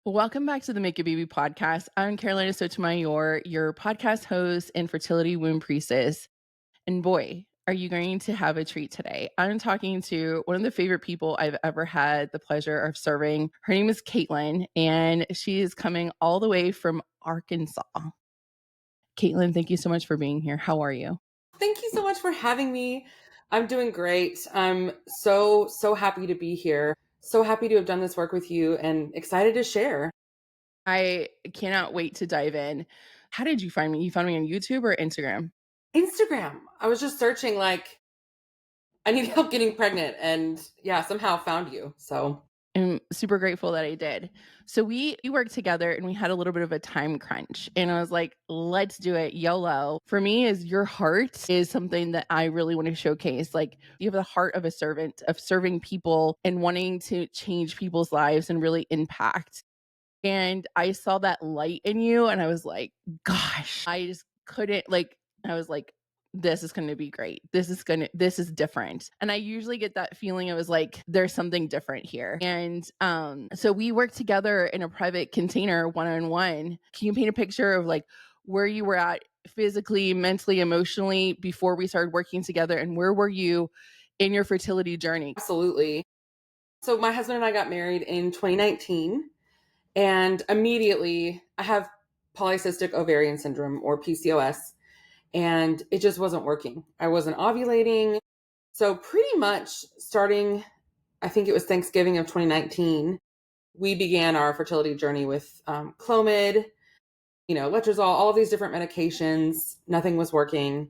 Welcome back to the Make a Baby podcast. I'm Carolina Sotomayor, your podcast host and fertility womb priestess. And boy, are you going to have a treat today. I'm talking to one of the favorite people I've ever had the pleasure of serving. Her name is Caitlin, and she is coming all the way from Arkansas. Caitlin, thank you so much for being here. How are you? Thank you so much for having me. I'm doing great. I'm so happy to be here. So happy to have done this work with you and excited to share. I cannot wait to dive in. How did you find me? You found me on YouTube or Instagram? Instagram. I was just searching I need help getting pregnant and yeah, somehow found you. So I'm super grateful that I did. So we worked together and we had a little bit of a time crunch. And I was like, let's do it. YOLO. For me, is your heart is something that I really want to showcase. Like you have the heart of a servant, of serving people and wanting to change people's lives and really impact. And I saw that light in you and I was like, gosh, I just couldn't I was like, this is going to be great. This is different. And I usually get that feeling. It was like, there's something different here. And so we worked together in a private container one-on-one. Can you paint a picture of like where you were at physically, mentally, emotionally before we started working together? And where were you in your fertility journey? absolutely. So my husband and I got married in 2019 and immediately I have polycystic ovarian syndrome or PCOS and it just wasn't working. I wasn't ovulating. So pretty much starting, I think it was Thanksgiving of 2019, we began our fertility journey with Clomid, letrozole, all of these different medications. Nothing was working.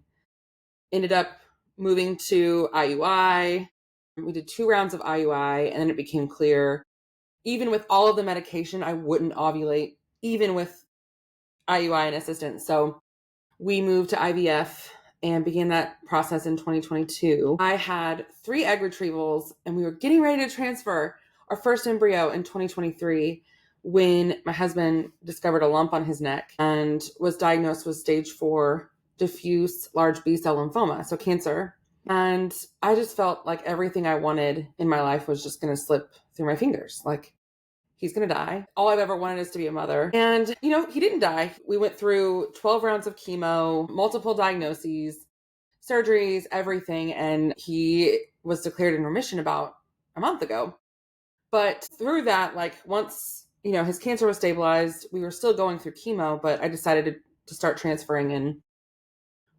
Ended up moving to IUI. We did 2 rounds of IUI, and then it became clear, even with all of the medication, I wouldn't ovulate, even with IUI and assistance. So we moved to IVF and began that process in 2022. I had 3 egg retrievals and we were getting ready to transfer our first embryo in 2023 when my husband discovered a lump on his neck and was diagnosed with stage 4 diffuse large B-cell lymphoma, so cancer. And I just felt like everything I wanted in my life was just going to slip through my fingers. Like, he's going to die. All I've ever wanted is to be a mother. And, he didn't die. We went through 12 rounds of chemo, multiple diagnoses, surgeries, everything. And he was declared in remission about a month ago. But through that, once, his cancer was stabilized, we were still going through chemo, but I decided to start transferring. And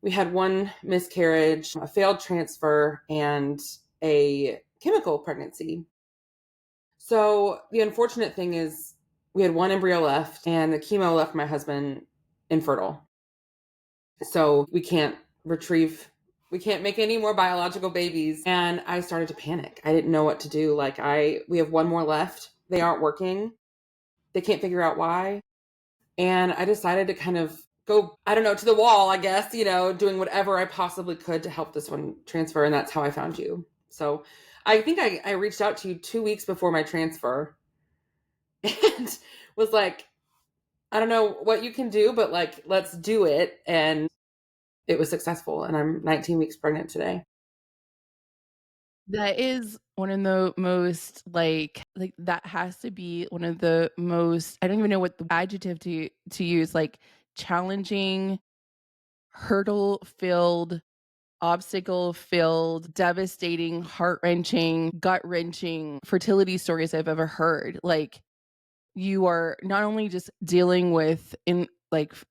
we had 1 miscarriage, a failed transfer, and a chemical pregnancy. So the unfortunate thing is we had 1 embryo left and the chemo left my husband infertile. So we can't make any more biological babies. And I started to panic. I didn't know what to do. We have 1 more left. They aren't working. They can't figure out why. And I decided to kind of go, I don't know, to the wall, I guess, doing whatever I possibly could to help this one transfer. And that's how I found you. So I think I reached out to you 2 weeks before my transfer and was like, I don't know what you can do, but let's do it. And it was successful. And I'm 19 weeks pregnant today. That is one of the most that has to be one of the most, I don't even know what the adjective to use, like challenging, hurdle filled, obstacle filled, devastating, heart wrenching, gut wrenching fertility stories I've ever heard. Like you are not only just dealing with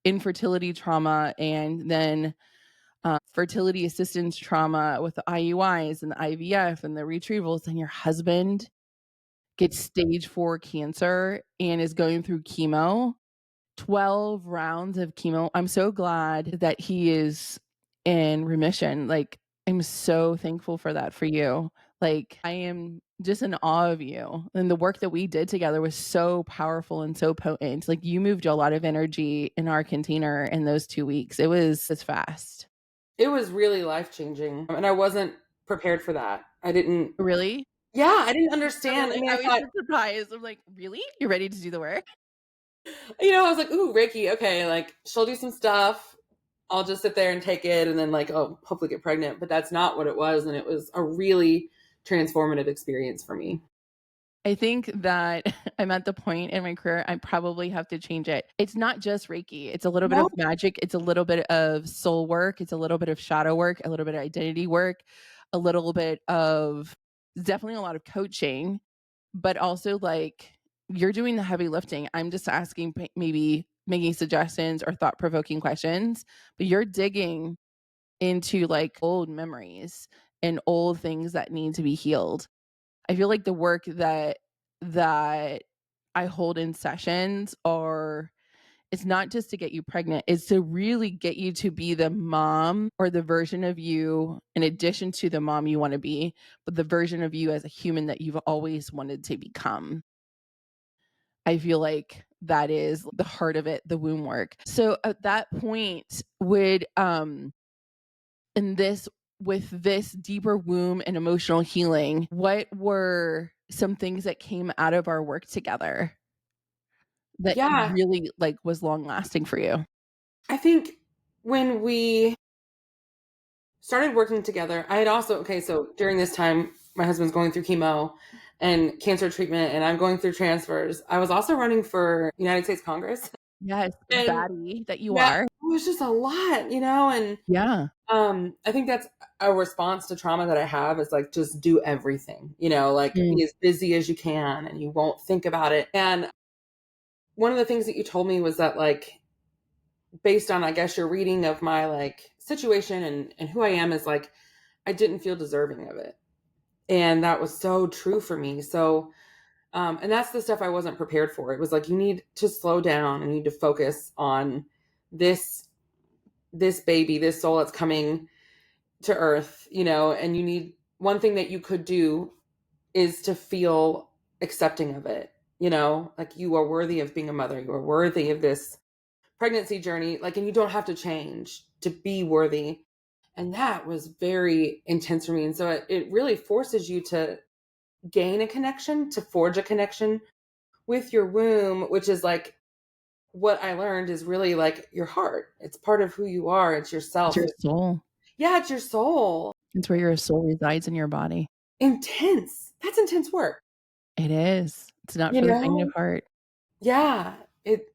infertility trauma and then fertility assistance trauma with the IUIs and the IVF and the retrievals, and your husband gets stage 4 cancer and is going through chemo, 12 rounds of chemo. I'm so glad that he is in remission. Like, I'm so thankful for that for you. Like, I am just in awe of you. And the work that we did together was so powerful and so potent. Like, you moved a lot of energy in our container in those 2 weeks. It was as fast. It was really life changing. And I wasn't prepared for that. Really? I didn't understand. I mean, I I was thought, just surprised. I'm like, "Really? You're ready to do the work?" I was like, ooh, Reiki. Okay. She'll do some stuff. I'll just sit there and take it and then hopefully get pregnant. But that's not what it was. And it was a really transformative experience for me. I think that I'm at the point in my career I probably have to change it. It's not just Reiki, it's a little bit No. of magic, it's a little bit of soul work, it's a little bit of shadow work, a little bit of identity work, a little bit of definitely a lot of coaching, but also, like, you're doing the heavy lifting. I'm just asking, maybe making suggestions or thought-provoking questions, but you're digging into, like, old memories and old things that need to be healed. I feel like the work that I hold in sessions are, it's not just to get you pregnant, it's to really get you to be the mom or the version of you in addition to the mom you wanna be, but the version of you as a human that you've always wanted to become. I feel like that is the heart of it, the womb work. So at that point, would, in this with this deeper womb and emotional healing, what were some things that came out of our work together that Yeah, really, like, was long lasting for you? I think when we started working together, I had also okay, so during this time, my husband's going through chemo and cancer treatment, and I'm going through transfers. I was also running for United States Congress. Yes, And baddie that you yeah, are. it was just a lot, and Yeah. I think that's a response to trauma that I have is like just do everything, like Mm, be as busy as you can and you won't think about it. And one of the things that you told me was that like based on I guess your reading of my like situation and who I am is like I didn't feel deserving of it. And that was so true for me. So and that's the stuff I wasn't prepared for. It was like you need to slow down and you need to focus on this this baby, this soul that's coming to earth, and you need one thing that you could do is to feel accepting of it, like you are worthy of being a mother, you are worthy of this pregnancy journey, like, and you don't have to change to be worthy. And that was very intense for me. And so it really forces you to gain a connection, to forge a connection with your womb, which is like what I learned is really like your heart. It's part of who you are, it's it's yourself. your soul. Yeah, it's your soul. It's where your soul resides in your body. Intense. That's intense work. It is. It's not You for the faint of know? heart. Yeah. It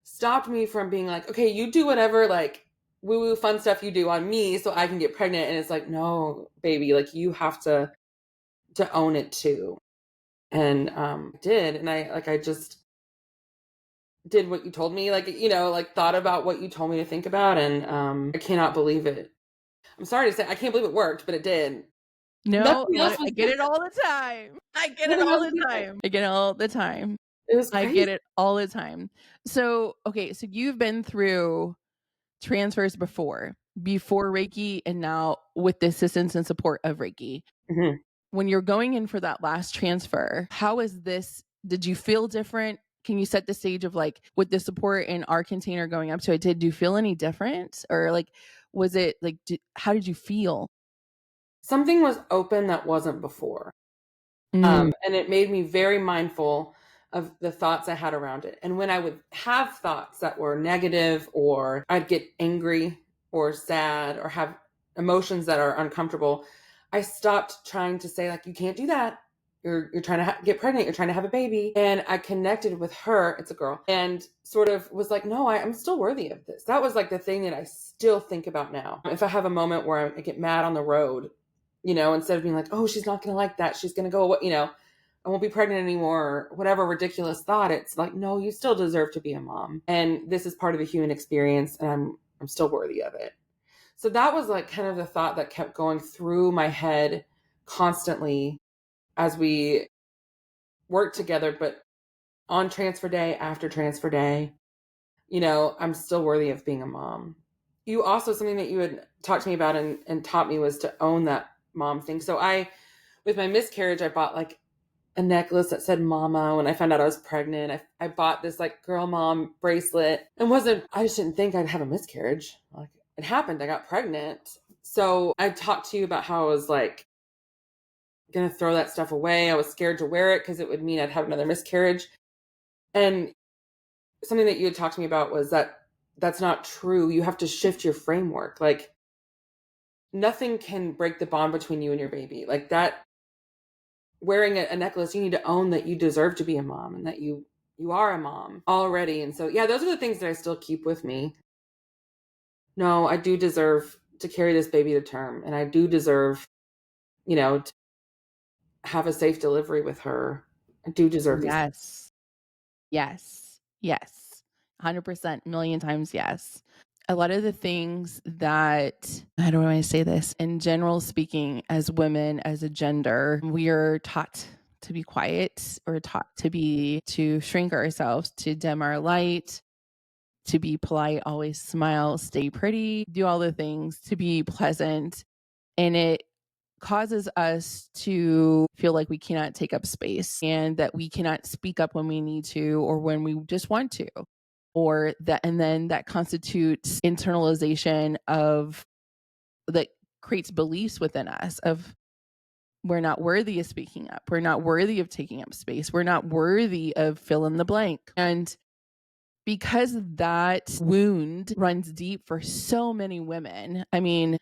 stopped me from being like, okay, you do whatever like woo woo fun stuff you do on me so I can get pregnant. And it's like, no, baby, like you have to own it too. And did. And I just did what you told me, like, like thought about what you told me to think about. And I cannot believe it. I'm sorry to say I can't believe it worked, but it did. No, Nothing else I was get it all the time. I get it nothing all else the did it. time. I get it all the time. It was I crazy. get it all the time. So, okay, so you've been through transfers before Reiki and now with the assistance and support of Reiki. Mhm. When you're going in for that last transfer, how is this? Did you feel different? Can you set the stage of like with the support in our container going up to it? Did you feel any different? Or like, was it like, how did you feel? Something was open that wasn't before. Mm, And it made me very mindful of the thoughts I had around it. And when I would have thoughts that were negative, or I'd get angry or sad or have emotions that are uncomfortable, I stopped trying to say like, you can't do that. You're trying to get pregnant. You're trying to have a baby. And I connected with her. It's a girl, and sort of was like, no, I'm still worthy of this. That was like the thing that I still think about now. If I have a moment where I get mad on the road, instead of being like, oh, she's not going to like that. She's going to go, I won't be pregnant anymore, or whatever ridiculous thought. It's like, no, you still deserve to be a mom. And this is part of the human experience, and I'm still worthy of it. So that was like kind of the thought that kept going through my head constantly as we worked together, but on transfer day after transfer day, I'm still worthy of being a mom. You also, something that you had talked to me about and taught me was to own that mom thing. So with my miscarriage, I bought like a necklace that said mama. When I found out I was pregnant, I bought this like girl mom bracelet, and I just didn't think I'd have a miscarriage. Like it happened. I got pregnant. So I talked to you about how I was like going to throw that stuff away. I was scared to wear it because it would mean I'd have another miscarriage. And something that you had talked to me about was that that's not true. You have to shift your framework. Like nothing can break the bond between you and your baby. Like wearing a necklace, you need to own that you deserve to be a mom and that you are a mom already. And so, yeah, those are the things that I still keep with me. No, I do deserve to carry this baby to term, and I do deserve, to have a safe delivery with her. I do deserve these. Yes. Yes. Yes. 100%, million times yes. A lot of the things that I don't want to say this, in general speaking, as women, as a gender, we are taught to be quiet or taught to shrink ourselves, to dim our light, to be polite, always smile, stay pretty, do all the things, to be pleasant. And it causes us to feel like we cannot take up space and that we cannot speak up when we need to or when we just want to. Or that, and then that constitutes internalization of that creates beliefs within us of we're not worthy of speaking up. We're not worthy of taking up space. We're not worthy of fill in the blank. And because that wound runs deep for so many women, I mean,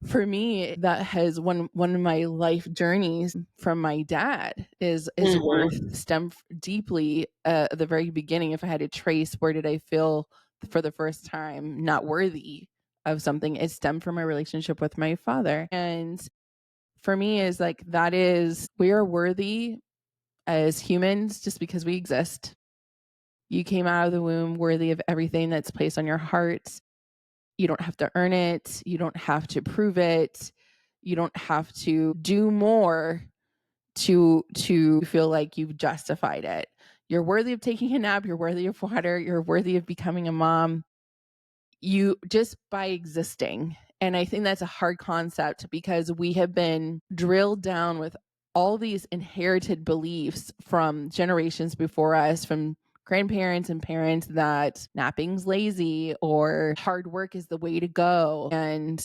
for me, that has one of my life journeys from my dad is Mhm. worth stem deeply at the very beginning. If I had to trace where did I feel for the first time not worthy of something, it stemmed from my relationship with my father. And for me, is like that is we are worthy as humans just because we exist. You came out of the womb worthy of everything that's placed on your heart. You don't have to earn it. You don't have to prove it. You don't have to do more to feel like you've justified it. You're worthy of taking a nap. You're worthy of water. You're worthy of becoming a mom. You just by existing. And I think that's a hard concept because we have been drilled down with all these inherited beliefs from generations before us, from grandparents and parents, that napping's lazy or hard work is the way to go. And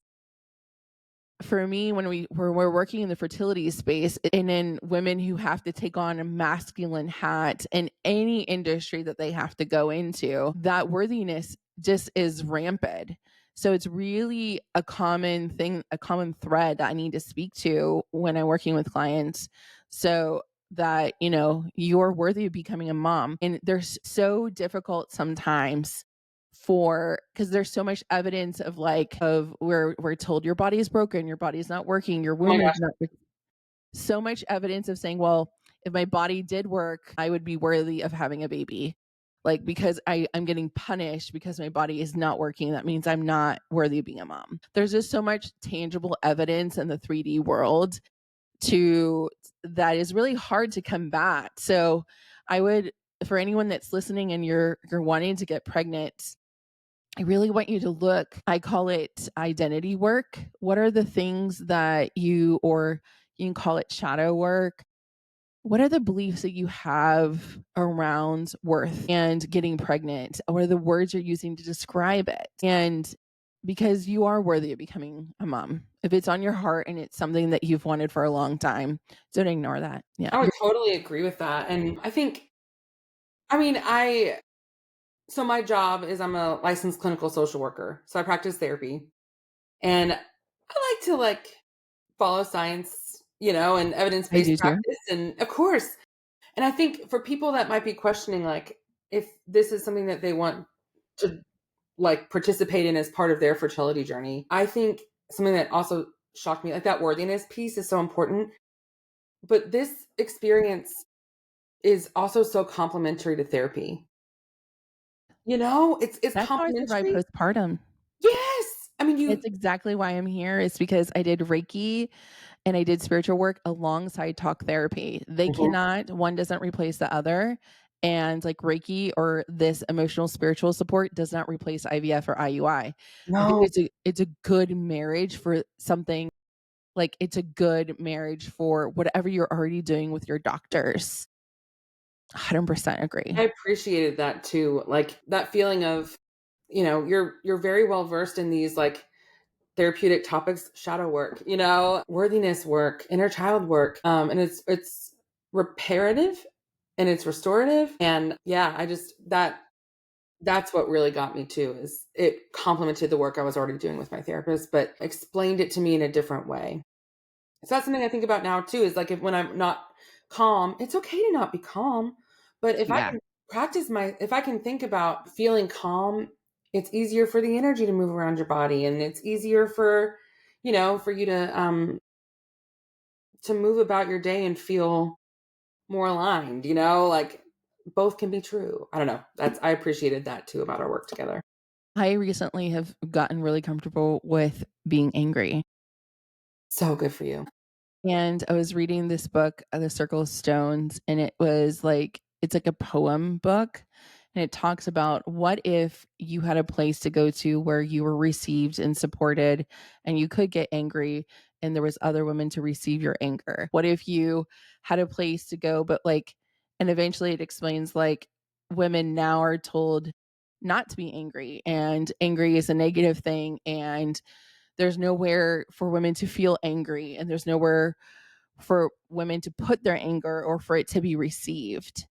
for me, when we're working in the fertility space and in women who have to take on a masculine hat in any industry that they have to go into, that worthiness just is rampant. So it's really a common thing, a common thread that I need to speak to when I'm working with clients. So that, you're worthy of becoming a mom. And they're so difficult sometimes for because there's so much evidence of we're told your body is broken, your body's not working, your Oh my womb is gosh. not so much evidence of saying, well, if my body did work, I would be worthy of having a baby. Like because I'm getting punished because my body is not working, that means I'm not worthy of being a mom. There's just so much tangible evidence in the 3D world to that is really hard to combat. So I would for anyone that's listening and you're wanting to get pregnant, I really want you to look, I call it identity work. What are the things that or you can call it shadow work. What are the beliefs that you have around worth and getting pregnant? What are the words you're using to describe it? And because you are worthy of becoming a mom. If it's on your heart and it's something that you've wanted for a long time, don't ignore that. Yeah. I would totally agree with that. And I think, I mean, so my job is I'm a licensed clinical social worker. So I practice therapy and I like to follow science, and I evidence-based do too. practice. And of course, and I think for people that might be questioning, if this is something that they want to participate in as part of their fertility journey, I think something that also shocked me, like that worthiness piece is so important. But this experience is also so complementary to therapy. It's That's how I survived complementary. postpartum. Yes. I mean, It's exactly why I'm here. It's because I did Reiki and I did spiritual work alongside talk therapy. They Mhm. cannot, one doesn't replace the other. And like Reiki or this emotional spiritual support does not replace IVF or IUI. I think No, it's a good marriage for something like it's a good marriage for whatever you're already doing with your doctors. 100% agree. I appreciated that too. Like that feeling of, you're very well versed in these therapeutic topics, shadow work, worthiness work, inner child work. And it's reparative and it's restorative. And yeah, I just that's what really got me too, is it complemented the work I was already doing with my therapist, but explained it to me in a different way. So that's something I think about now too, is like if when I'm not calm, it's okay to not be calm. But if I Yeah. can if I can think about feeling calm, it's easier for the energy to move around your body, and it's easier for, for you to move about your day and feel more aligned, like both can be true. I don't know. I appreciated that too about our work together. I recently have gotten really comfortable with being angry. So good for you. And I was reading this book, The Circle of Stones, and it was like it's like a poem book. And it talks about what if you had a place to go to where you were received and supported and you could get angry and there was other women to receive your anger. What if you had a place to go, but like, and eventually it explains like women now are told not to be angry and angry is a negative thing and there's nowhere for women to feel angry and there's nowhere for women to put their anger or for it to be received.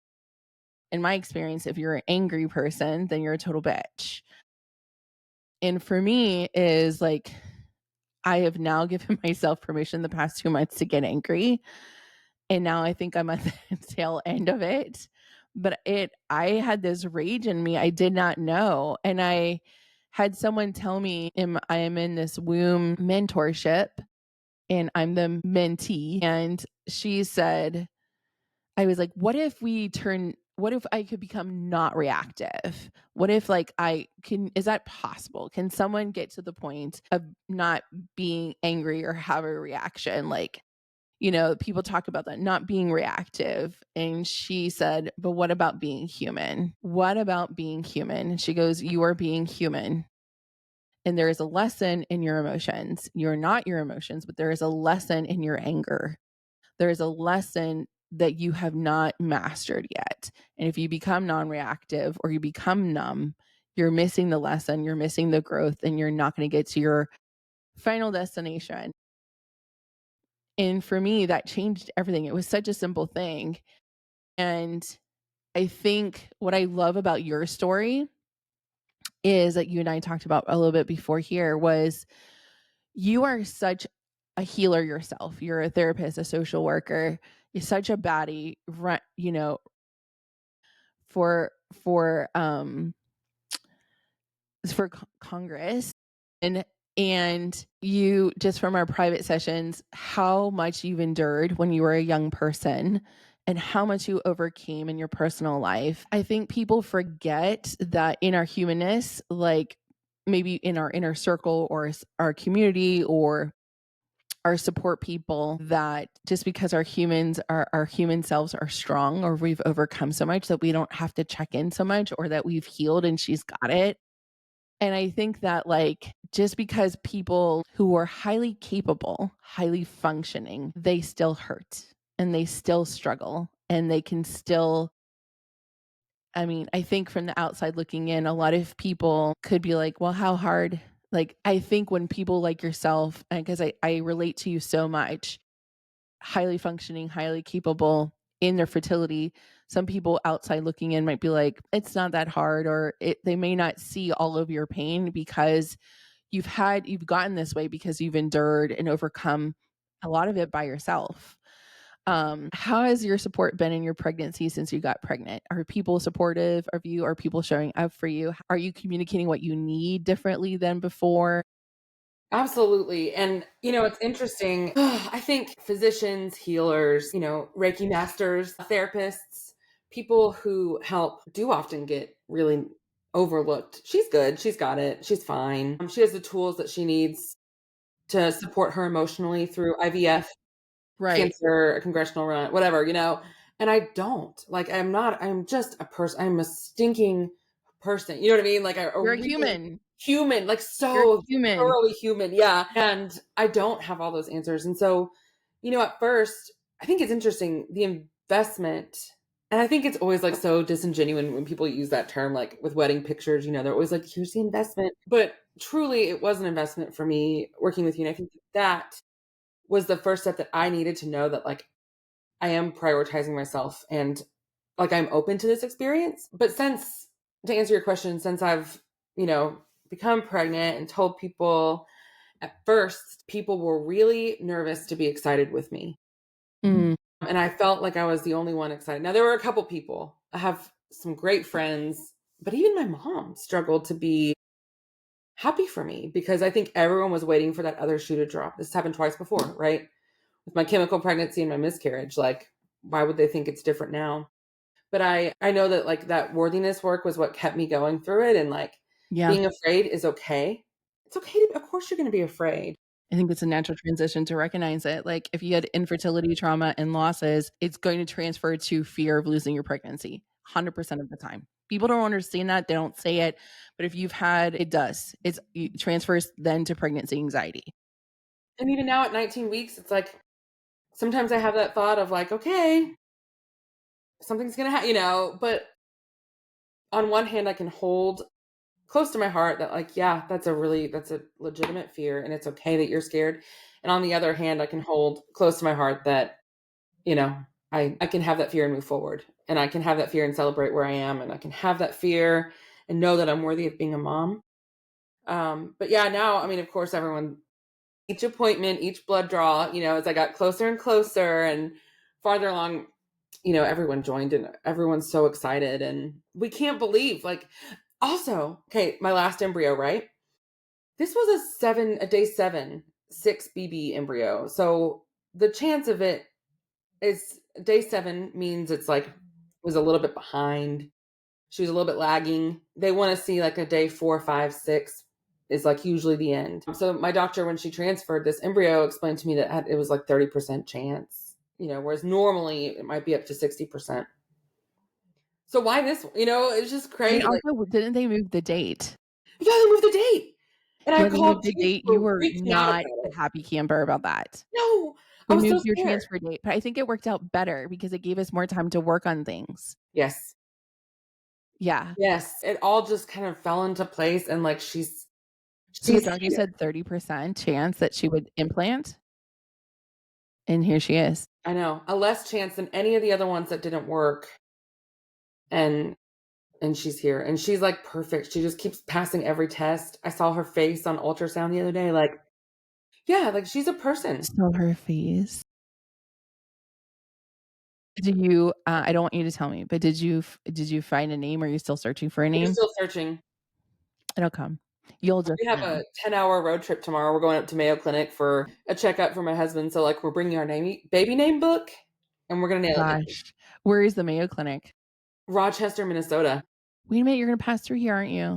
In my experience, if you're an angry person, then you're a total bitch. And for me is like I have now given myself permission the past 2 months to get angry. And now I think I'm at the tail end of it. But I had this rage in me I did not know. And I had someone tell me I am in this womb mentorship and I'm the mentee. And she said, I was like, what if I could become not reactive? What if like is that possible? Can someone get to the point of not being angry or have a reaction? Like, people talk about that, not being reactive. And she said, but what about being human? What about being human? And she goes, you are being human. And there is a lesson in your emotions. You're not your emotions, but there is a lesson in your anger. There is a lesson that you have not mastered yet. And if you become non reactive or you become numb, you're missing the lesson, you're missing the growth, and you're not going to get to your final destination. And for me, that changed everything. It was such a simple thing. And I think what I love about your story is that you and I talked about a little bit before here was you are such a healer yourself. You're a therapist, a social worker. You're such a baddie, for for um for Congress and you just from our private sessions how much you've endured when you were a young person and how much you overcame in your personal life. I think people forget that in our humanness, like maybe in our inner circle or our community or our support people, that just because our human selves are strong or we've overcome so much that we don't have to check in so much or that we've healed and she's got it. And I think that like just because people who are highly capable, highly functioning, they still hurt and they still struggle and they can still, I mean, I think from the outside looking in, a lot of people could be like, well, how hard? Like, I think when people like yourself, because I relate to you so much, highly functioning, highly capable in their fertility, some people outside looking in might be like, it's not that hard, or they may not see all of your pain because you've gotten this way because you've endured and overcome a lot of it by yourself. How has your support been in your pregnancy since you got pregnant? Are people supportive of you? Are people showing up for you? Are you communicating what you need differently than before? Absolutely. And, it's interesting. I think physicians, healers, Reiki masters, therapists, people who help do often get really overlooked. She's good. She's got it. She's fine. She has the tools that she needs to support her emotionally through IVF, Right. cancer, a congressional run, whatever. And I don't. Like, I'm just a person. I'm a stinking person. You know what I mean? Like a You're a really human. human, like You're a so human. thoroughly human. Yeah. And I don't have all those answers. And so, at first, I think it's interesting the investment. And I think it's always like so disingenuous when people use that term, like with wedding pictures, they're always like, here's the investment. But truly, it was an investment for me working with you. And I think that was the first step that I needed to know that like I am prioritizing myself and like I'm open to this experience. But to answer your question, since I've, become pregnant and told people At first, people were really nervous to be excited with me. Mm, And I felt like I was the only one excited. Now, there were a couple people. I have some great friends, but even my mom struggled to be happy for me because I think everyone was waiting for that other shoe to drop. This happened twice before, right? With my chemical pregnancy and my miscarriage. Like, why would they think it's different now? But I know that like that worthiness work was what kept me going through it, and like yeah. being afraid is okay. It's okay to, of course you're going to be afraid. I think it's a natural transition to recognize it. Like, if you had infertility trauma and losses, it's going to transfer to fear of losing your pregnancy 100% of the time. People don't understand that, they don't say it, but if you've had it does. It transfers then to pregnancy anxiety. And even now at 19 weeks, it's like sometimes I have that thought of like, okay, something's going to happen, but on one hand I can hold close to my heart that like, yeah, that's a legitimate fear and it's okay that you're scared. And on the other hand, I can hold close to my heart that, you know, I can have that fear and move forward. And I can have that fear and celebrate where I am. And I can have that fear and know that I'm worthy of being a mom. But yeah, now, I mean, of course, everyone, each appointment, each blood draw, as I got closer and closer and farther along, everyone joined and everyone's so excited. And we can't believe, like, also, okay, my last embryo, right? This was a day seven, 6 BB embryo. So the chance of it is day seven means it's like was a little bit behind. She was a little bit lagging. They want to see like a day 4, 5, 6 is like usually the end. So my doctor, when she transferred this embryo, explained to me that it was like 30% chance, whereas normally it might be up to 60%. So why this? It's just And crazy. Like, also, didn't they move the date? yeah, they moved the date. And I Yeah, they moved called the tears date. You for were freaking out not about a it. happy camper about that. No, I They was so moved your scared. transfer date, but I think it worked out better because it gave us more time to work on things. Yes. Yeah. Yes. It all just kind of fell into place and like So the she's doctor here. said 30% chance that she would implant, and here she is. I know. A less chance than any of the other ones that didn't work. And she's here. And she's like perfect. She just keeps passing every test. I saw her face on ultrasound the other day. Like, yeah, like she's a person. Still her face. I don't want you to tell me, but did you find a name? Are you still searching for a We're name? still searching. It'll come. You'll just We have know. a 10-hour road trip tomorrow. We're going up to Mayo Clinic for a checkup for my husband. So like we're bringing our baby name book and we're going to nail it down. Gosh. Where is the Mayo Clinic? Rochester, Minnesota. Wait a minute, you're gonna pass through here, aren't you?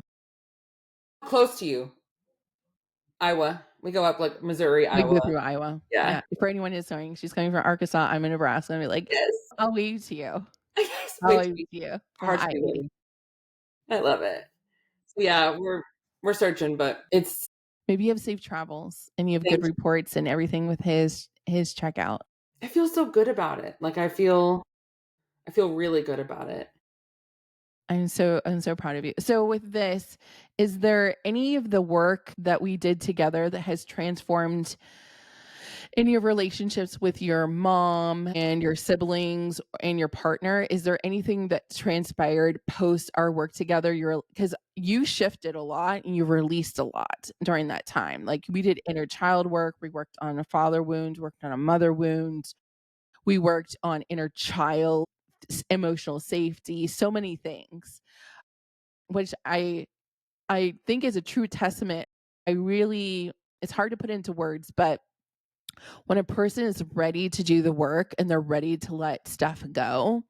Close to you. Iowa. We go up like Missouri, We Iowa. go through Iowa. Yeah. Yeah. For anyone who's knowing, she's coming from Arkansas, I'm in Nebraska, and be like, Yes. "I'll wave to you. Yes. I'll Wait, wave to you from hard to be I-80." with. I love it. So yeah, we're searching, but it's Maybe you have safe travels and you have good reports and everything with his checkout. I feel so good about it. Like I feel really good about it. I'm so proud of you. So with this, is there any of the work that we did together that has transformed any of relationships with your mom and your siblings and your partner? Is there anything that transpired post our work together? Because you shifted a lot and you released a lot during that time. Like, we did inner child work, we worked on a father wound, worked on a mother wound, we worked on inner child emotional safety, so many things, which I think is a true testament. I really It's hard to put into words, but when a person is ready to do the work and they're ready to let stuff go,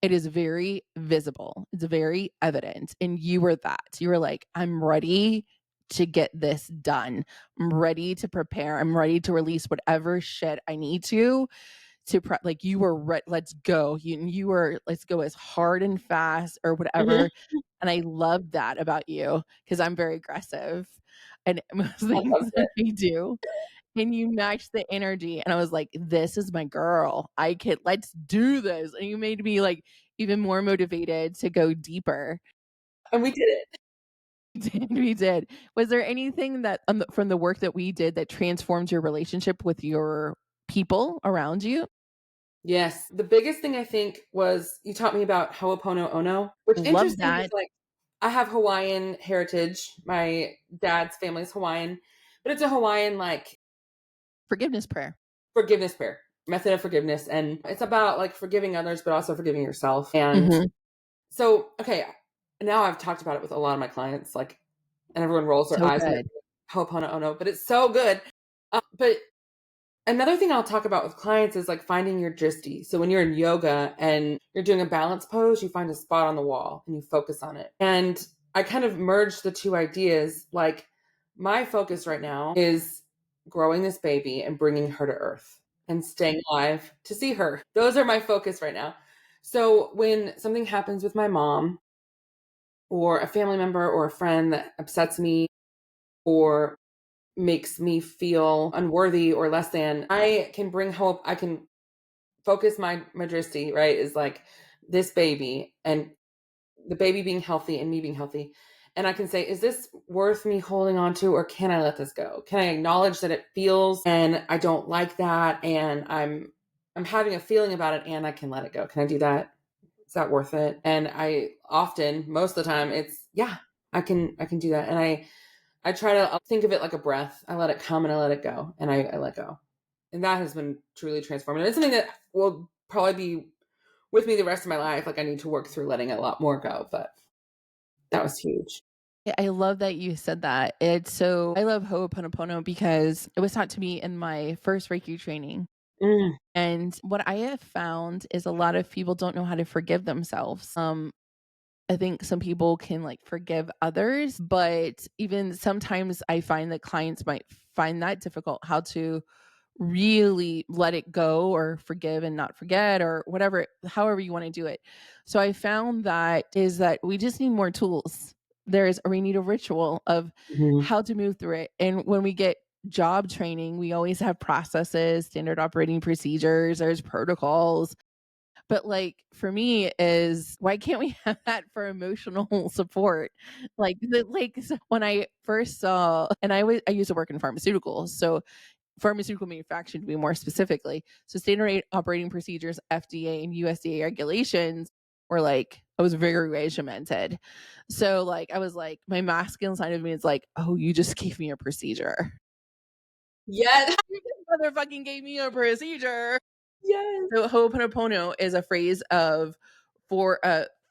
it is very visible. It's very evident. And you were that. You were like, I'm ready to get this done. I'm ready to prepare. I'm ready to release whatever shit I need like, you were let's go. You were, let's go as hard and fast or Mhm. whatever. And I love that about you because I'm very aggressive and most I things loved that it. we do, and you matched the energy, and I was like, "This is my girl. I can Let's do this." And you made me, like, even more motivated to go deeper. And we did it. We did. Was there anything that from the work that we did that transformed your relationship with your people around you? Yes. The biggest thing I think was you taught me about Ho'oponopono, which Love interesting because that. like I have Hawaiian heritage. My dad's family is Hawaiian, but it's a Hawaiian like Forgiveness prayer. forgiveness prayer, method of forgiveness. And it's about like forgiving others, but also forgiving yourself. And Mhm. so, okay, now I've talked about it with a lot of my clients, like, and everyone rolls their So eyes when good. it's Ho'oponopono, but it's so good. But another thing I'll talk about with clients is like finding your drishti. So when you're in yoga and you're doing a balance pose, you find a spot on the wall and you focus on it. And I kind of merged the two ideas. Like my focus right now is growing this baby and bringing her to earth and staying alive to see her. Those are my focus right now. So when something happens with my mom or a family member or a friend that upsets me or makes me feel unworthy or less than, I can bring hope. I can focus my drishti, right, is like this baby and the baby being healthy and me being healthy. And I can say, is this worth me holding on to, or can I let this go? Can I acknowledge that it feels and I don't like that and I'm having a feeling about it and I can let it go? Can I do that? Is that worth it? And I often, most of the time, it's yeah, I can do that. And I try to think of it like a breath. I let it come and I let it go and I let go. And that has been truly transformative. It's something that will probably be with me the rest of my life. Like I need to work through letting a lot more go, but that was huge. Yeah, I love that you said that. I love Ho'oponopono because it was taught to me in my first Reiki training. Mm. And what I have found is a lot of people don't know how to forgive themselves. I think some people can like forgive others, but even sometimes I find that clients might find that difficult how to really let it go or forgive and not forget or whatever, however you want to do it. So I found that we just need more tools. We need a ritual of Mhm. how to move through it. And when we get job training, we always have processes, standard operating procedures, there's protocols, but, like, for me is why can't we have that for emotional support? So when I first saw and I used to work in pharmaceuticals, so pharmaceutical manufacturing to be more specifically. So standard operating procedures, FDA and USDA regulations were like I was very regimented. So, like, I was like my masculine side of me is like, "Oh, you just gave me a procedure." Yes. You just motherfucking gave me a procedure. Yes. So Ho'oponopono is a phrase of four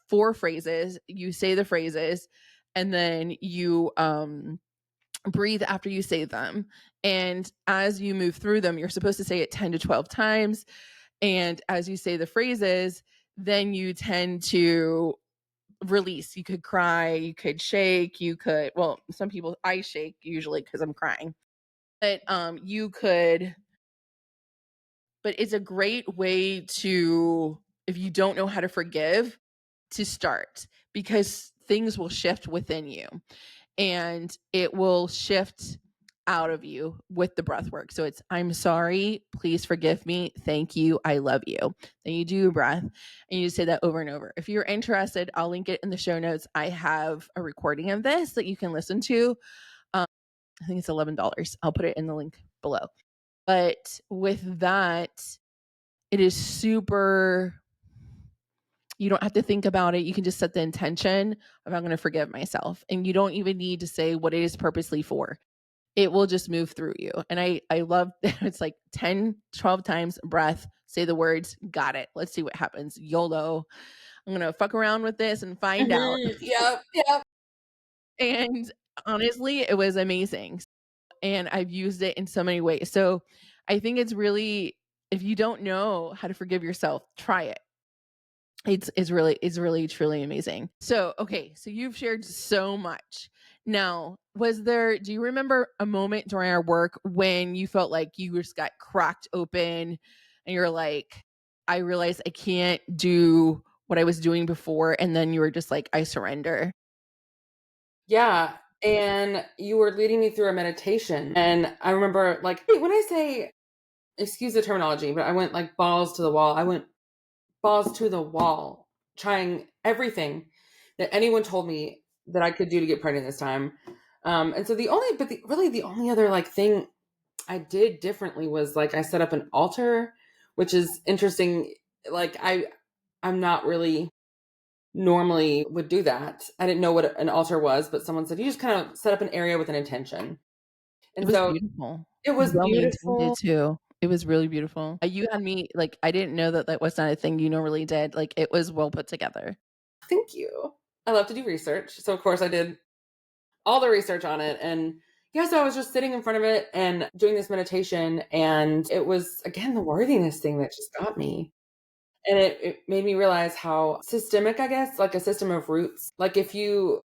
four phrases. You say the phrases and then you breathe after you say them. And as you move through them, you're supposed to say it 10 to 12 times. And as you say the phrases, then you tend to release. You could cry, you could shake, well, some people I shake usually because I'm crying. But you could but it's a great way to if you don't know how to forgive to start because things will shift within you and it will shift out of you with the breath work. So it's I'm sorry, please forgive me, thank you, I love you. Then you do your breath and you say that over and over. If you're interested, I'll link it in the show notes. I have a recording of this that you can listen to. Um, I think it's $11. I'll put it in the link below. But with that, it is super you don't have to think about it. You can just set the intention of I'm going to forgive myself. And you don't even need to say what it is purposely for. It will just move through you. And I love it's like 10, 12 times breath, say the words, got it. Let's see what happens. YOLO. I'm going to fuck around with this and find out. Mhm. Yep. Yep. And honestly, it was amazing. And I've used it in so many ways. So I think it's really if you don't know how to forgive yourself, try it. It's really truly amazing. So, okay, so you've shared so much. Now, do you remember a moment during our work when you felt like you just got cracked open and you're like, I realized I can't do what I was doing before and then you were just like, I surrender. Yeah. And you were leading me through a meditation. And I remember like when I say excuse the terminology, but I went like balls to the wall. I went balls to the wall, trying everything that anyone told me that I could do to get pregnant this time. And so really the only other like thing I did differently was like I set up an altar, which is interesting. Like I'm not really normally would do that. I didn't know what an altar was, but someone said you just kind of set up an area with an intention. It And was so beautiful. it And was well maintained beautiful. too. It was really beautiful. You had me like, I didn't know that that was not a thing you normally did, like, it was well put together. Thank you. I love to do research. So of course I did all the research on it. And yeah, so I was just sitting in front of it and doing this meditation. And it was, again, the worthiness thing that just got me. And it made me realize how systemic, I guess, like a system of roots. Like if you,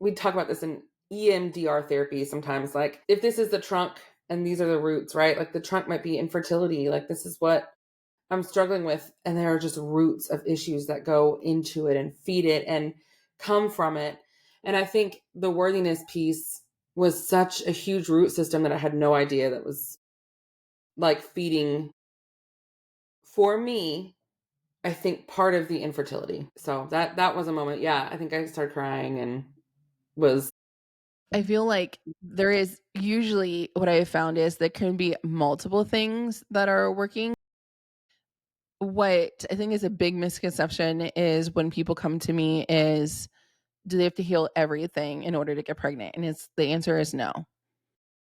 we talk about this in EMDR therapy sometimes, like if this is the trunk and these are the roots, right? Like the trunk might be infertility. Like this is what I'm struggling with. And there are just roots of issues that go into it and feed it and come from it. And I think the worthiness piece was such a huge root system that I had no idea that was like feeding for me. I think part of the infertility. So that was a moment. Yeah, I think I started crying and was I feel like there is usually what I have found is there can be multiple things that are working. What I think is a big misconception is when people come to me is, do they have to heal everything in order to get pregnant? And it's the answer is no.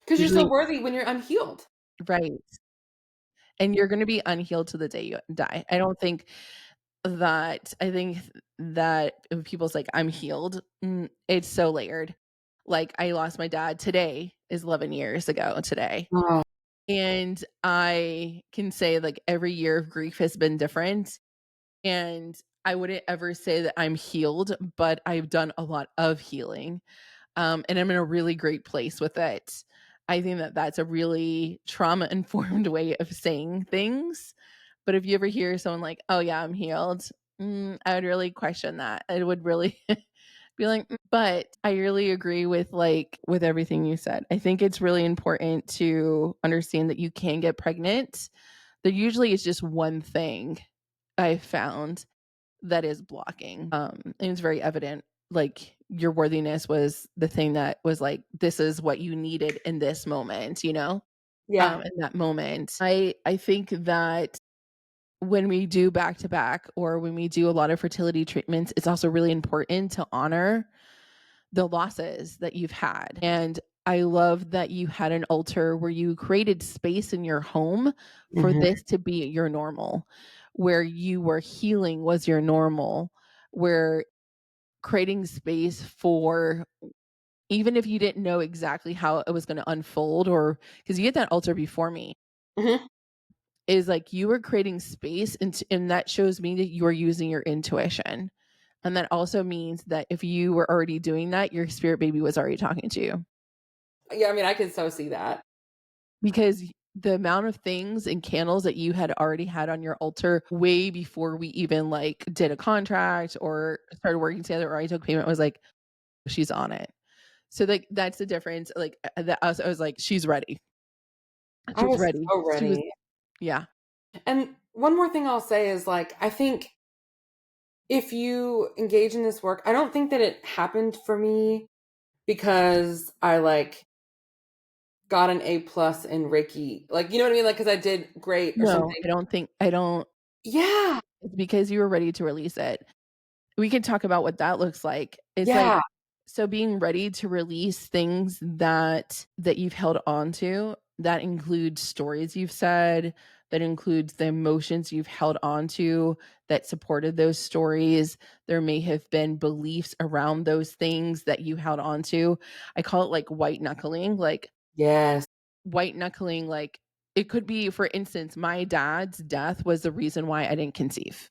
because you're so Usually, worthy when you're unhealed. right. And you're gonna be unhealed to the day you die. I think that when people's like, "I'm healed," it's so layered. Like, I lost my dad today is 11 years ago today, Oh, and I can say, like, every year of grief has been different, and I wouldn't ever say that I'm healed, but I've done a lot of healing, and I'm in a really great place with it. I think that that's a really trauma-informed way of saying things, but if you ever hear someone like, "Oh, yeah, I'm healed," I would really question that. I would really be like, but I really agree with, like, with everything you said. I think it's really important to understand that you can get pregnant. There usually is just one thing I've found that is blocking, and it's very evident, like, your worthiness was the thing that was like, "This is what you needed in this moment," you know? yeah. In that moment. I think that when we do back to back or when we do a lot of fertility treatments, it's also really important to honor the losses that you've had. And I love that you had an altar where you created space in your home for Mhm. this to be your normal, where you were healing was your normal, where creating space for even if you didn't know exactly how it was going to unfold, or because you had that altar before me, Mhm. is like you were creating space, and that shows me that you are using your intuition. And that also means that if you were already doing that, your spirit baby was already talking to you. Yeah, I mean, I can so see that. Because the amount of things and candles that you had already had on your altar way before we even, like, did a contract or started working together or I took payment was like, "She's on it." So, like, that's the difference, like, that I was like, "She's ready. I She's was ready." so She was ready. yeah. And one more thing I'll say is like, I think if you engage in this work, I don't think that it happened for me because I like got an A plus in Reiki. Like, you know what I mean? Like, because I did great or No, something. I don't Yeah. it's because you were ready to release it. We can talk about what that looks like. It's like, Yeah. so being ready to release things that you've held on to, that includes stories you've said, that includes the emotions you've held on to that supported those stories. There may have been beliefs around those things that you held on to. I call it like white knuckling, Yes. like it could be, for instance, my dad's death was the reason why I didn't conceive.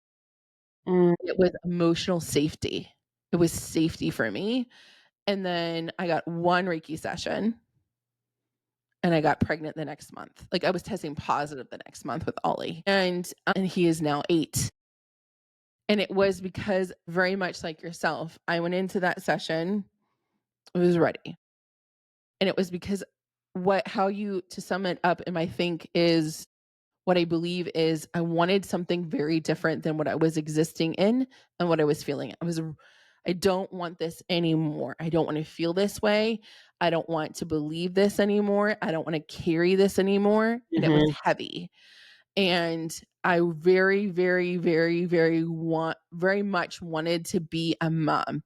Mm, It was emotional safety. It was safety for me, and then I got 1 Reiki session, and I got pregnant the next month. Like, I was testing positive the next month with Ollie, and he is now 8, and it was because very much like yourself, I went into that session, I was ready, and it was because what how you to sum it up in my think is what I believe is I wanted something very different than what I was existing in and what I was feeling. I don't want this anymore. I don't want to feel this way. I don't want to believe this anymore. I don't want to carry this anymore. And it was mhm. heavy. And I very, very, very, very much wanted to be a mom.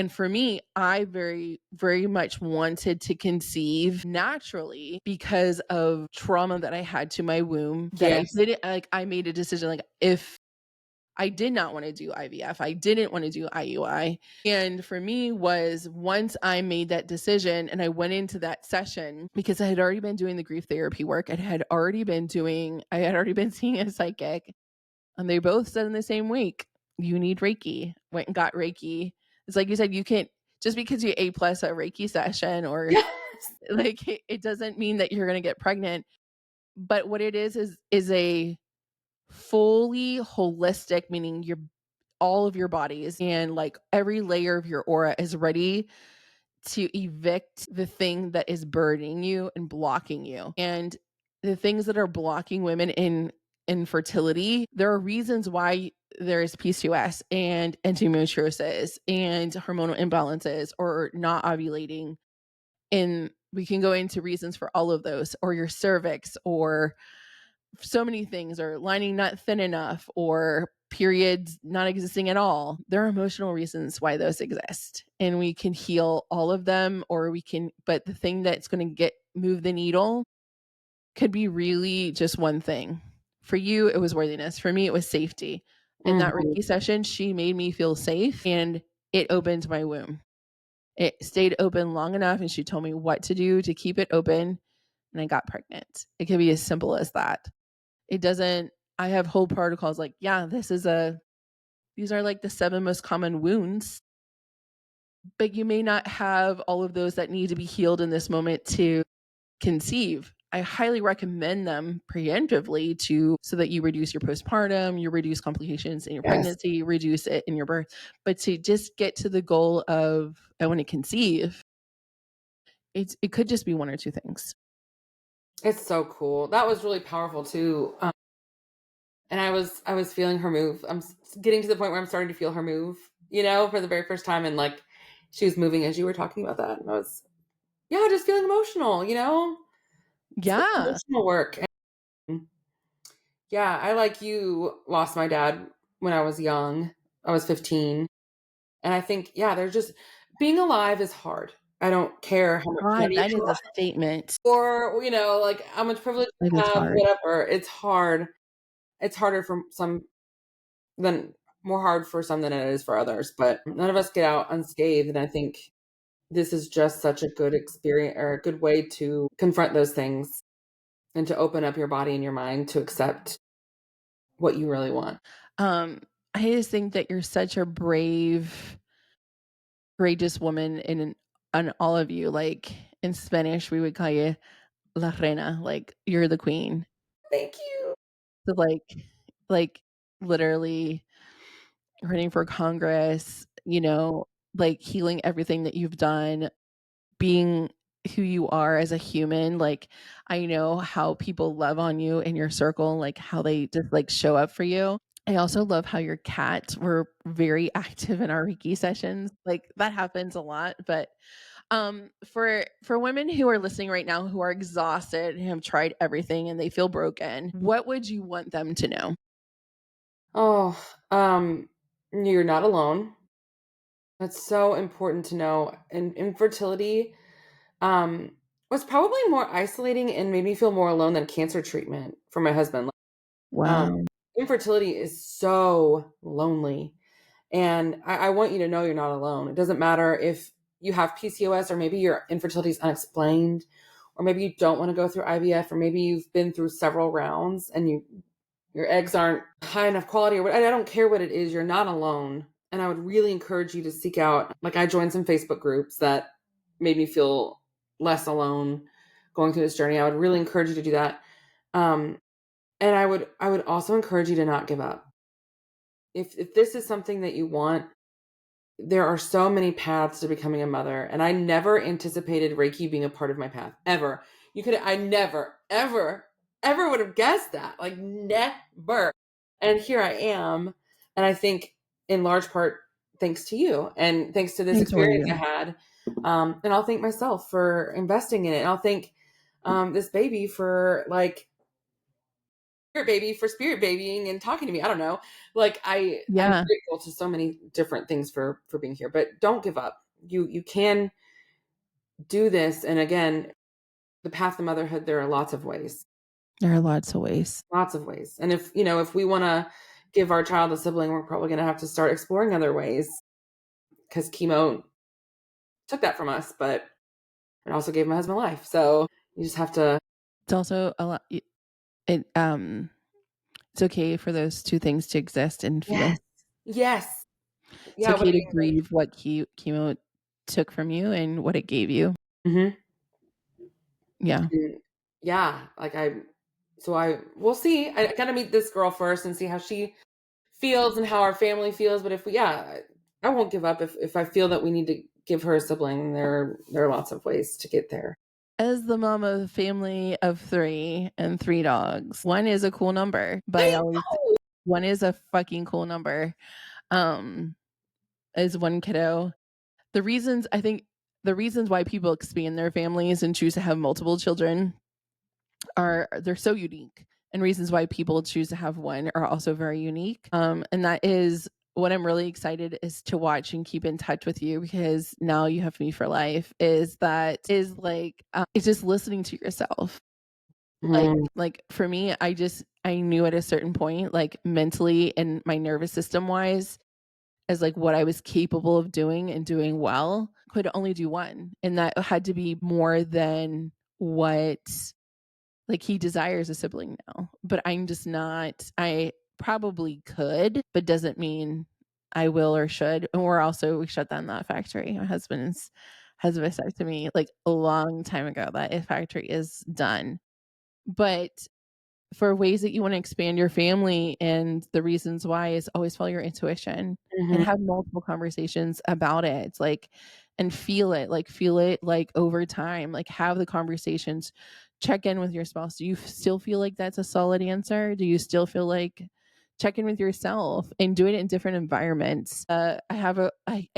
And for me, I very, very much wanted to conceive naturally because of trauma that I had to my womb that I Yes. didn't like. I made a decision like, if I did not want to do IVF, I didn't want to do IUI. And for me was once I made that decision and I went into that session because I had already been doing the grief therapy work. I had already been seeing a psychic, and they both said in the same week, you need Reiki. Went and got Reiki. It's like you said, you can't just because you A plus a Reiki session or Yes. like it doesn't mean that you're gonna get pregnant. But what it is a fully holistic, meaning your all of your bodies and like every layer of your aura is ready to evict the thing that is burdening you and blocking you. And the things that are blocking women in infertility, there are reasons why there is PCOS and endometriosis and hormonal imbalances or not ovulating. And we can go into reasons for all of those, or your cervix, or so many things, or lining not thin enough, or periods not existing at all. There are emotional reasons why those exist, and we can heal all of them, or we can, but the thing that's going to get move the needle could be really just one thing. For you, it was worthiness. For me, it was safety. In that Mhm. Reiki session, she made me feel safe and it opened my womb. It stayed open long enough and she told me what to do to keep it open and I got pregnant. It can be as simple as that. It doesn't I have whole protocols like, yeah, these are like the 7 most common wounds, but you may not have all of those that need to be healed in this moment to conceive. I highly recommend them preemptively to so that you reduce your postpartum, you reduce complications in your Yes. pregnancy, reduce it in your birth. But to just get to the goal of I want to conceive, it could just be one or two things. It's so cool. That was really powerful too. And I was feeling her move. Getting to the point where I'm starting to feel her move, for the very first time, and like she was moving as you were talking about that, and I was, yeah, just feeling emotional. It's like Yeah. emotional work. And yeah, I like you lost my dad when I was young. I was 15, and I think yeah, there's just being alive is hard. I don't care how much God, money that you is a have statement. or like how much privilege It you is have, hard. whatever. It's hard. It's harder for some than more hard for some than it is for others, but none of us get out unscathed, and I think this is just such a good experience or a good way to confront those things and to open up your body and your mind to accept what you really want. Um, I just think that you're such a brave, courageous woman in on all of you. Like in Spanish, we would call you la reina, like you're the queen. Thank you. So like literally running for Congress, like healing everything that you've done, being who you are as a human. Like I know how people love on you in your circle, like how they just like show up for you. I also love how your cats were very active in our Reiki sessions. Like that happens a lot, but for women who are listening right now who are exhausted and have tried everything and they feel broken, what would you want them to know? Oh, you're not alone. That's so important to know. And infertility was probably more isolating and made me feel more alone than cancer treatment for my husband. Um, Wow. infertility is so lonely. And I want you to know you're not alone. It doesn't matter if you have PCOS or maybe your infertility is unexplained, or maybe you don't want to go through IVF, or maybe you've been through several rounds and your eggs aren't high enough quality, or what. I don't care what it is. You're not alone. And I would really encourage you to seek out, like I joined some Facebook groups that made me feel less alone going through this journey. I would really encourage you to do that. Um, and I would also encourage you to not give up. If this is something that you want, there are so many paths to becoming a mother, and I never anticipated Reiki being a part of my path ever. I never, ever, ever would have guessed that. Like never. And here I am. And I think in large part thanks to you and thanks to this Thanks for experience I you. had. And I'll thank myself for investing in it. And I'll thank this baby for like spirit baby for spirit babying and talking to me. I don't know. Like I'm Yeah, grateful to so many different things for being here, but don't give up. You can do this. And again, the path to motherhood, there are lots of ways. there are lots of ways. Lots of ways. And if we want to give our child a sibling, we're probably going to have to start exploring other ways because chemo took that from us, but it also gave my husband life. So you just have to. It's also a lot it, it's okay for those 2 things to exist and Yes. feel. Yes. It's Yeah. What okay are to you going to grieve what chemo took from you and what it gave you. hmm Yeah. Yeah. We'll see. I got to meet this girl first and see how she feels and how our family feels. But I won't give up if I feel that we need to give her a sibling. There are lots of ways to get there. As the mom of a family of 3 and 3 dogs, 1 is a cool number, but I I always know. 1 is a fucking cool number, um, is 1 kiddo. The reasons I think the reasons why people expand their families and choose to have multiple children are they're so unique, and reasons why people choose to have 1 are also very unique, and that is what I'm really excited is to watch and keep in touch with you because now you have me for life, is like, it's just listening to yourself. Mhm. Like for me, I knew at a certain point, like mentally and my nervous system wise, as like what I was capable of doing and doing well, could only do 1. And that had to be more than what like he desires a sibling now. But I'm just not I probably could, but doesn't mean I will or should. And we shut down that factory. My husband's has a vasectomy like a long time ago. That factory is done. But for ways that you wanna expand your family and the reasons why is always follow your intuition and Mhm. have multiple conversations about it, like, and feel it, like, over time, like, have the conversations, check in with your spouse. Do you still feel like that's a solid answer? Do you still feel like check in with yourself and do it in different environments. I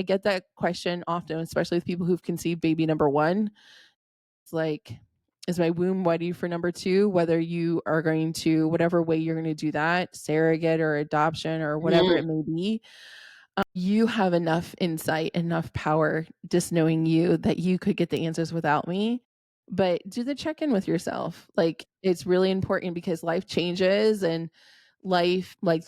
get that question often, especially with people who've conceived baby number 1. It's like, is my womb ready for number 2? Whether you are going to whatever way you're gonna do that, surrogate or adoption or whatever Mhm. it may be, you have enough insight, enough power just knowing you that you could get the answers without me. But do the check-in with yourself. Like, it's really important because life changes and life like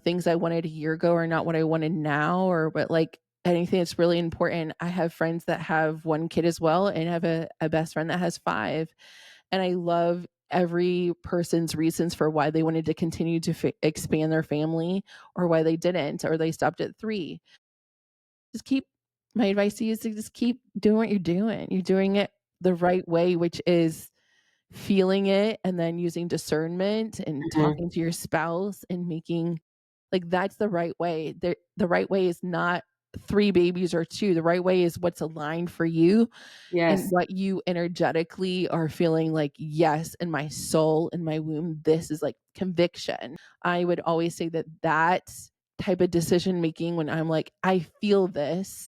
things I wanted a year ago are not what I wanted now or but like anything that's really important. I have friends that have 1 kid as well and have a best friend that has 5. And I love every person's reasons for why they wanted to continue to expand their family or why they didn't or they stopped at 3. Just keep My advice to you is to just keep doing what you're doing. You're doing it the right way, which is feeling it and then using discernment and Mhm. talking to your spouse and making like that's the right way. The right way is not 3 babies or 2. The right way is what's aligned for you and Yes. what you energetically are feeling like, yes, in my soul, in my womb, this is like conviction. I would always say that that type of decision making when I'm like, I feel this,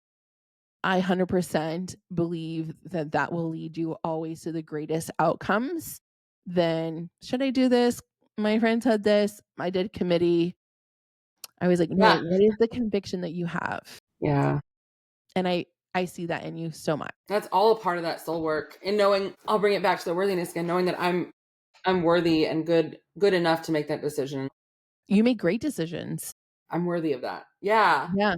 I 100% believe that that will lead you always to the greatest outcomes. Then, should I do this? My friend said this. I did committee. I was like, no, Yeah. what is the conviction that you have? Yeah. And I see that in you so much. That's all a part of that soul work. And knowing I'll bring it back to the worthiness again, knowing that I'm worthy and good enough to make that decision. You make great decisions. I'm worthy of that. Yeah. Yeah.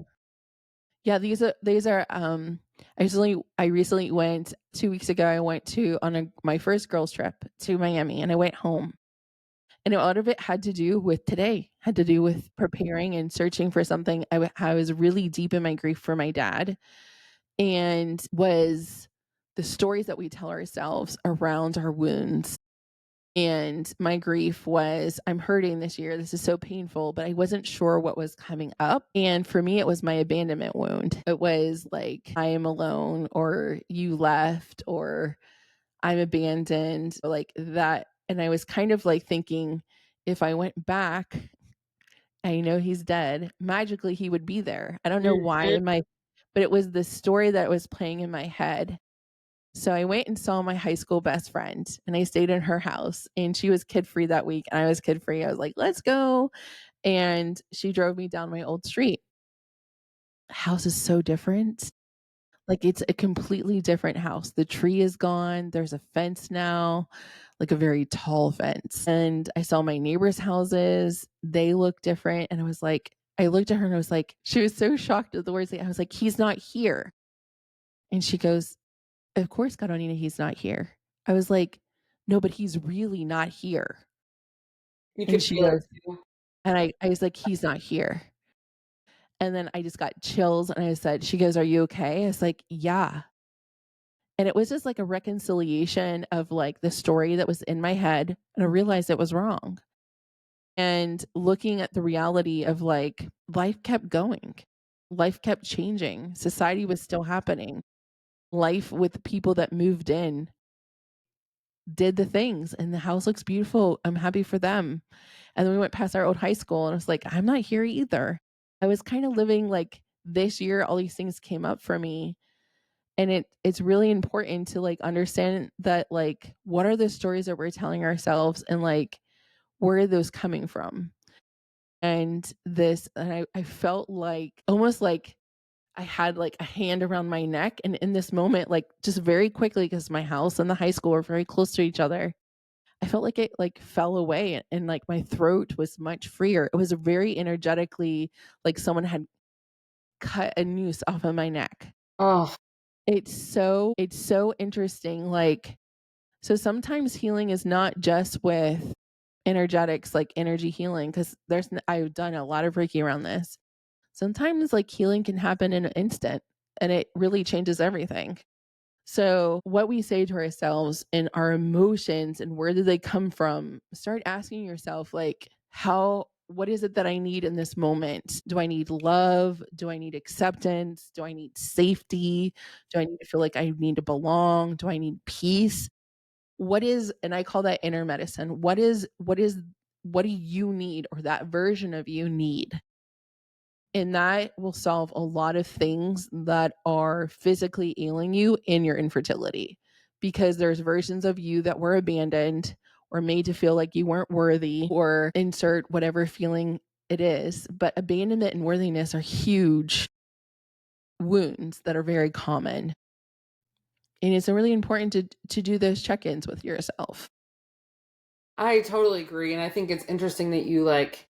Yeah, these are I recently went 2 weeks ago. I went to on my first girls trip to Miami and I went home. And a lot of it had to do with today, had to do with preparing and searching for something. I was really deep in my grief for my dad and was the stories that we tell ourselves around our wounds. And my grief was, I'm hurting this year. This is so painful, but I wasn't sure what was coming up. And for me, it was my abandonment wound. It was like, I am alone, or you left, or I'm abandoned, like that. And I was kind of like thinking, if I went back, I know he's dead. Magically, he would be there. I don't know why Mhm. but it was the story that was playing in my head. So I went and saw my high school best friend and I stayed in her house and she was kid free that week and I was kid free. I was like, let's go. And she drove me down my old street. House is so different. Like it's a completely different house. The tree is gone. There's a fence now, like a very tall fence. And I saw my neighbors' houses. They look different. And I was like, I looked at her and I was like, she was so shocked at the words. I was like, he's not here. And she goes, of course, Carolina, he's not here. I was like, no, but he's really not here. You And could she feel it goes, too. and I was like, he's not here. And then I just got chills and I said, she goes, are you okay? I was like, yeah. And it was just like a reconciliation of like the story that was in my head. And I realized it was wrong. And looking at the reality of like life kept going, life kept changing, society was still happening. Life with the people that moved in did the things and the house looks beautiful. I'm happy for them. And then we went past our old high school and I was like, I'm not here either. I was kind of living like this year, all these things came up for me. And it's really important to like understand that like what are the stories that we're telling ourselves and like where are those coming from? And I felt like almost like I had like a hand around my neck. And in this moment, like just very quickly, because my house and the high school were very close to each other, I felt like it like fell away and like my throat was much freer. It was very energetically like someone had cut a noose off of my neck. Oh, It's so interesting. Like, so sometimes healing is not just with energetics, like energy healing, because I've done a lot of Reiki around this. Sometimes like healing can happen in an instant and it really changes everything. So, what we say to ourselves and our emotions and where do they come from? Start asking yourself, like, what is it that I need in this moment? Do I need love? Do I need acceptance? Do I need safety? Do I need to feel like I need to belong? Do I need peace? And I call that inner medicine. What do you need or that version of you need? And that will solve a lot of things that are physically ailing you in your infertility because there's versions of you that were abandoned or made to feel like you weren't worthy or insert whatever feeling it is. But abandonment and worthiness are huge wounds that are very common. And it's really important to do those check-ins with yourself. I totally agree. And I think it's interesting that you like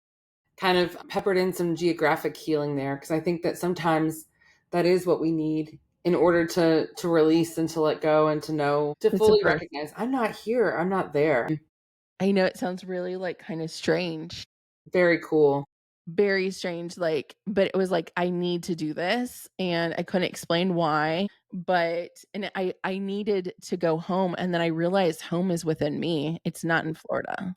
kind of peppered in some geographic healing there because I think that sometimes that is what we need in order to release and to let go and to know to It's a fully birth. recognize I'm not here, I'm not there. I know it sounds really like kind of strange, Very cool. very strange, like, but it was like, I need to do this, and I couldn't explain why, I needed to go home, and then I realized home is within me, it's not in Florida,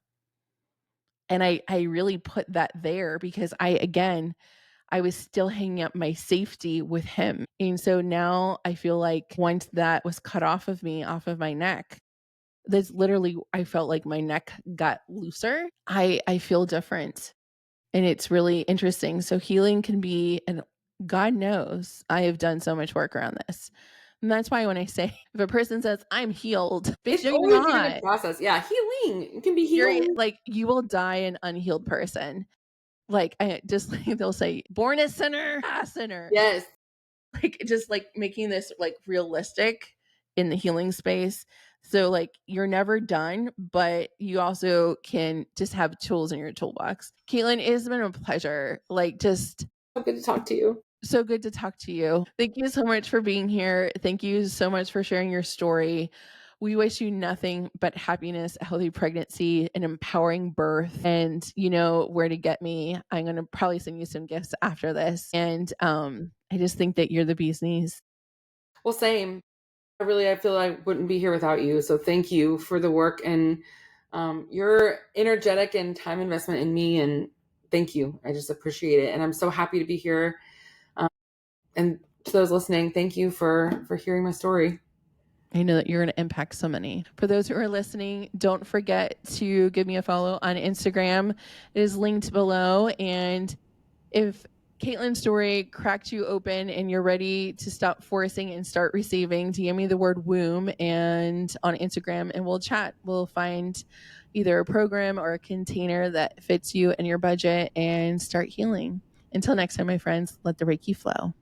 and I really put that there because I was still hanging up my safety with him, and so now I feel like once that was cut off of me, off of my neck, that's literally I felt like my neck got looser. I feel different. And it's really interesting. So healing can be, and God knows I have done so much work around this. And that's why when I say, if a person says, I'm healed, bitch, It's no, you're always been a not. process. Yeah, healing. It can be You're healing. like, you will die an unhealed person. Like, I just like, they'll say, born a sinner, a sinner. Yes. Like, just like making this like realistic in the healing space. So, like, you're never done, but you also can just have tools in your toolbox. Caitlin, it's been a pleasure. Like, just So good to talk to you. so good to talk to you. Thank you so much for being here. Thank you so much for sharing your story. We wish you nothing but happiness, a healthy pregnancy, an empowering birth. And you know where to get me. I'm going to probably send you some gifts after this. And I just think that you're the bee's knees. Well, same. I feel I wouldn't be here without you. So thank you for the work and your energetic and time investment in me. And thank you. I just appreciate it. And I'm so happy to be here. Um, and to those listening, thank you for hearing my story. I know that you're going to impact so many. For those who are listening, don't forget to give me a follow on Instagram. It is linked below. And if Caitlin's story cracked you open and you're ready to stop forcing and start receiving, DM me the word womb and on Instagram and we'll chat. We'll find either a program or a container that fits you and your budget and start healing. Until next time, my friends, let the Reiki flow.